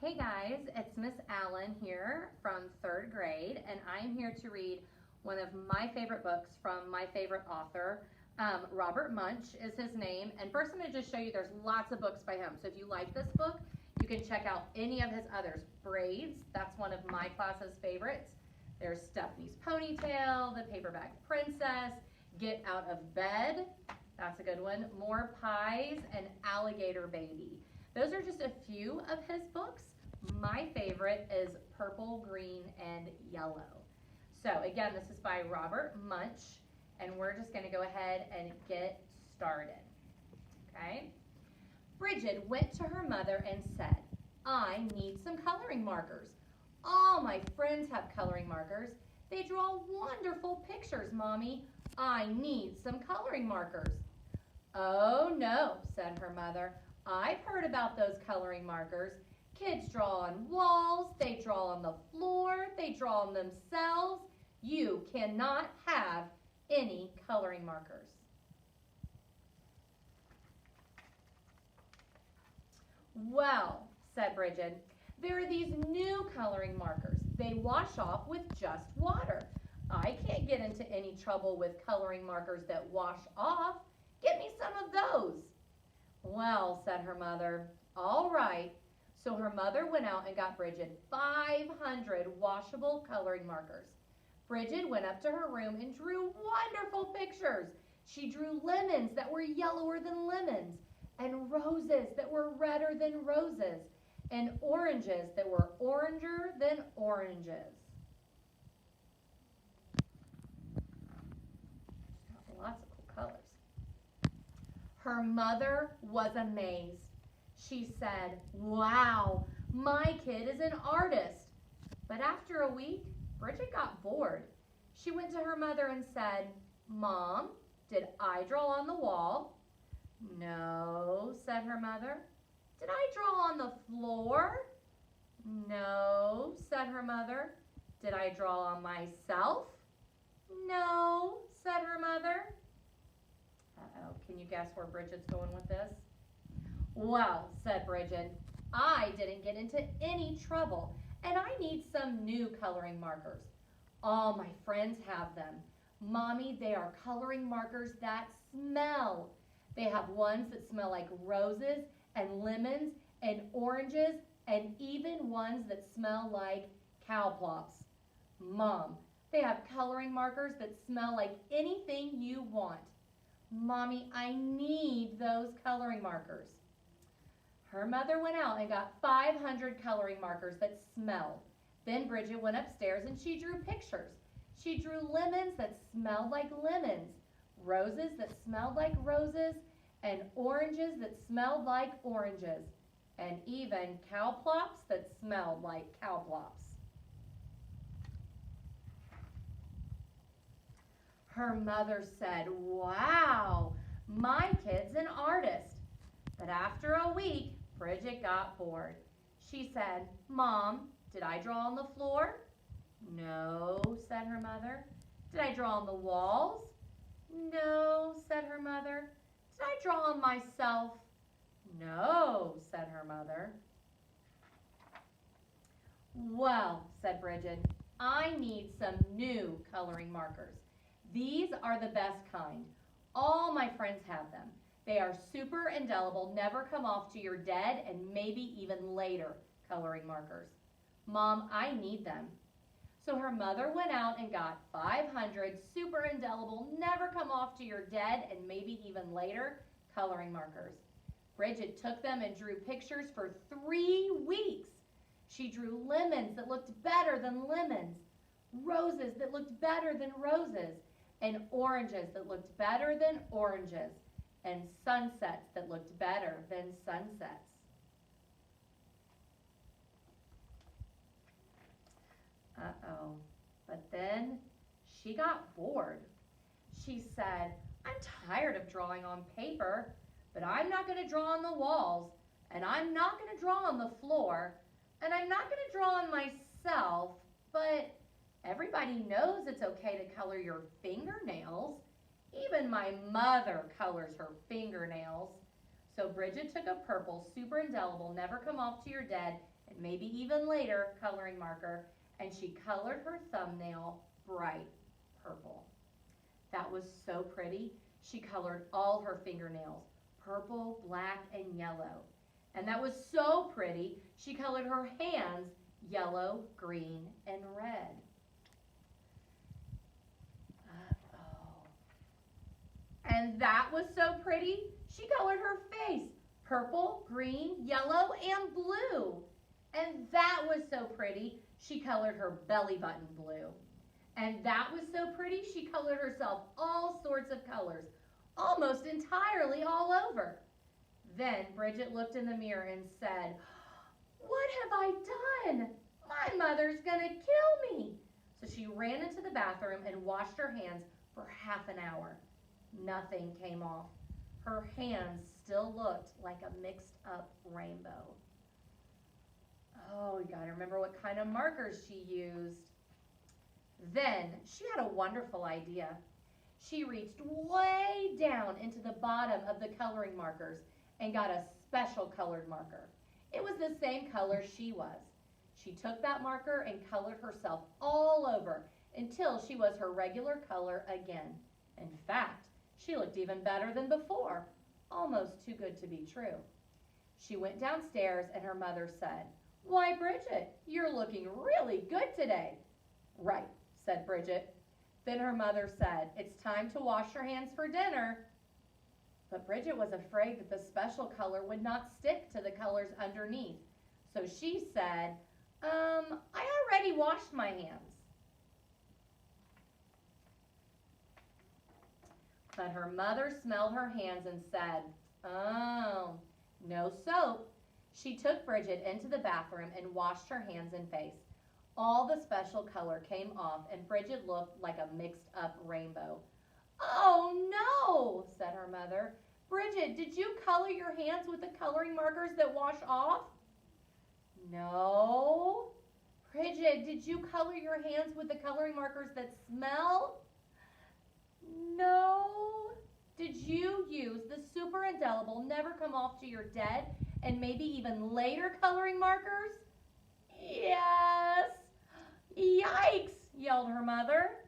Hey guys, it's Miss Allen here from 3rd grade, and I'm here to read one of my favorite books from my favorite author. Robert Munsch is his name, and first I'm going to just show you there's lots of books by him. So if you like this book, you can check out any of his others. Braids, that's one of my class's favorites. There's Stephanie's Ponytail, The Paperback Princess, Get Out of Bed, that's a good one, More Pies, and Alligator Baby. Those are just a few of his books. My favorite is Purple, Green, and Yellow. So again, this is by Robert Munsch, and we're just going to go ahead and get started. Okay? Bridget went to her mother and said, "I need some coloring markers. All my friends have coloring markers. They draw wonderful pictures, Mommy. I need some coloring markers." "Oh no," said her mother. "I've heard about those coloring markers. Kids draw on walls, they draw on the floor, they draw on themselves. You cannot have any coloring markers." "Well," said Bridget, "there are these new coloring markers. They wash off with just water. I can't get into any trouble with coloring markers that wash off. Get me some of those." "Well," said her mother, "all right." So her mother went out and got Bridget 500 washable coloring markers. Bridget went up to her room and drew wonderful pictures. She drew lemons that were yellower than lemons, and roses that were redder than roses, and oranges that were oranger than oranges. Lots of cool colors. Her mother was amazed. She said, "Wow, my kid is an artist." But after a week, Bridget got bored. She went to her mother and said, "Mom, did I draw on the wall?" "No," said her mother. "Did I draw on the floor?" "No," said her mother. "Did I draw on myself?" "No," said her mother. Uh-oh, can you guess where Bridget's going with this? "Well," said Bridget, "I didn't get into any trouble, and I need some new coloring markers. All my friends have them. Mommy, they are coloring markers that smell. They have ones that smell like roses and lemons and oranges, and even ones that smell like cow plops. Mom, they have coloring markers that smell like anything you want. Mommy, I need those coloring markers." Her mother went out and got 500 coloring markers that smelled. Then Bridget went upstairs and she drew pictures. She drew lemons that smelled like lemons, roses that smelled like roses, and oranges that smelled like oranges, and even cow plops that smelled like cow plops. Her mother said, "Wow, my kid's an artist." But after a week, Bridget got bored. She said, "Mom, did I draw on the floor?" "No," said her mother. "Did I draw on the walls?" "No," said her mother. "Did I draw on myself?" "No," said her mother. "Well," said Bridget, "I need some new coloring markers. These are the best kind. All my friends have them. They are super indelible, never come off to your dead, and maybe even later coloring markers. Mom, I need them." So her mother went out and got 500 super indelible, never come off to your dead, and maybe even later coloring markers. Bridget took them and drew pictures for 3 weeks. She drew lemons that looked better than lemons, roses that looked better than roses, and oranges that looked better than oranges, and sunsets that looked better than sunsets. Uh-oh, but then she got bored. She said, "I'm tired of drawing on paper, but I'm not going to draw on the walls, and I'm not going to draw on the floor, and I'm not going to draw on myself, but everybody knows it's okay to color your fingernails. Even my mother colors her fingernails." So Bridget took a purple, super indelible, never come off to your dead, and maybe even later coloring marker, and she colored her thumbnail bright purple. That was so pretty. She colored all her fingernails purple, black, and yellow. And that was so pretty, she colored her hands yellow, green, and red. And that was so pretty, she colored her face purple, green, yellow, and blue. And that was so pretty, she colored her belly button blue. And that was so pretty, she colored herself all sorts of colors, almost entirely all over. Then Bridget looked in the mirror and said, "What have I done? My mother's gonna kill me." So she ran into the bathroom and washed her hands for half an hour. Nothing came off. Her hands still looked like a mixed up rainbow. Oh, you gotta remember what kind of markers she used. Then she had a wonderful idea. She reached way down into the bottom of the coloring markers and got a special colored marker. It was the same color she was. She took that marker and colored herself all over until she was her regular color again. In fact, she looked even better than before, almost too good to be true. She went downstairs and her mother said, "Why, Bridget, you're looking really good today." "Right," said Bridget. Then her mother said, "It's time to wash your hands for dinner." But Bridget was afraid that the special color would not stick to the colors underneath. So she said, I already washed my hands." But her mother smelled her hands and said, "Oh, no soap." She took Bridget into the bathroom and washed her hands and face. All the special color came off and Bridget looked like a mixed up rainbow. "Oh no," said her mother. "Bridget, did you color your hands with the coloring markers that wash off?" "No." "Bridget, did you color your hands with the coloring markers that smell?" "No." "Did you use the super indelible, never come off to your dead, and maybe even later coloring markers?" "Yes." "Yikes," yelled her mother.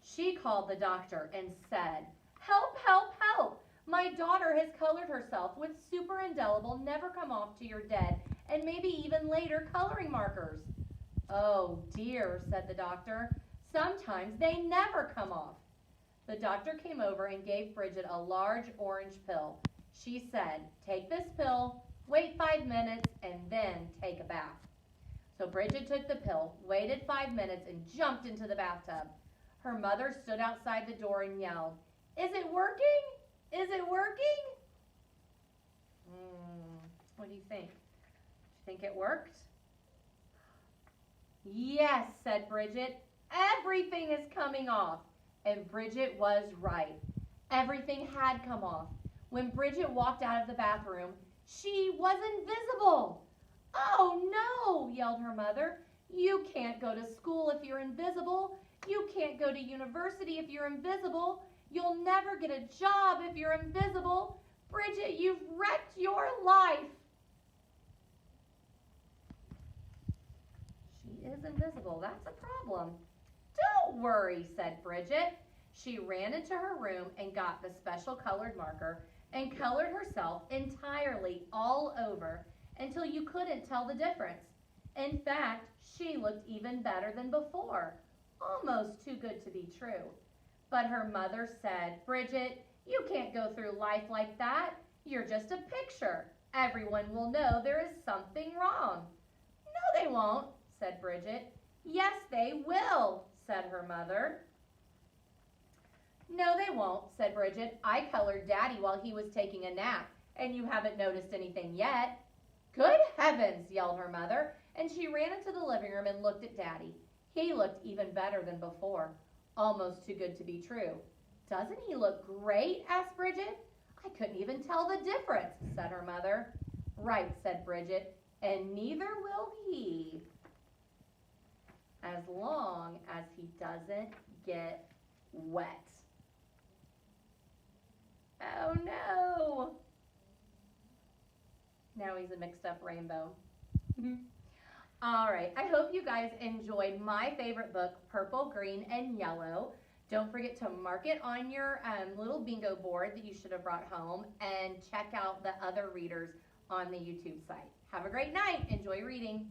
She called the doctor and said, "Help, help, help. My daughter has colored herself with super indelible, never come off to your dead, and maybe even later coloring markers." "Oh dear," said the doctor. "Sometimes they never come off." The doctor came over and gave Bridget a large orange pill. She said, "Take this pill, wait 5 minutes, and then take a bath." So Bridget took the pill, waited 5 minutes, and jumped into the bathtub. Her mother stood outside the door and yelled, "Is it working? Is it working?" What do you think? Do you think it worked? "Yes," said Bridget. "Everything is coming off." And Bridget was right. Everything had come off. When Bridget walked out of the bathroom, she was invisible. "Oh no," yelled her mother. "You can't go to school if you're invisible. You can't go to university if you're invisible. You'll never get a job if you're invisible. Bridget, you've wrecked your life." She is invisible. That's a problem. "Don't worry," said Bridget. She ran into her room and got the special colored marker and colored herself entirely all over until you couldn't tell the difference. In fact, she looked even better than before, almost too good to be true. But her mother said, "Bridget, you can't go through life like that. You're just a picture. Everyone will know there is something wrong." "No, they won't," said Bridget. "Yes, they will," said her mother. "No, they won't," said Bridget. "I colored Daddy while he was taking a nap, and you haven't noticed anything yet." "Good heavens," yelled her mother, and she ran into the living room and looked at Daddy. He looked even better than before, almost too good to be true. "Doesn't he look great?" asked Bridget. "I couldn't even tell the difference," said her mother. "Right," said Bridget, "and neither will he, as long as he doesn't get wet." always a mixed up rainbow. All right, I hope you guys enjoyed my favorite book, Purple, Green, and Yellow. Don't forget to mark it on your little bingo board that you should have brought home, and check out the other readers on the YouTube site. Have a great night. Enjoy reading.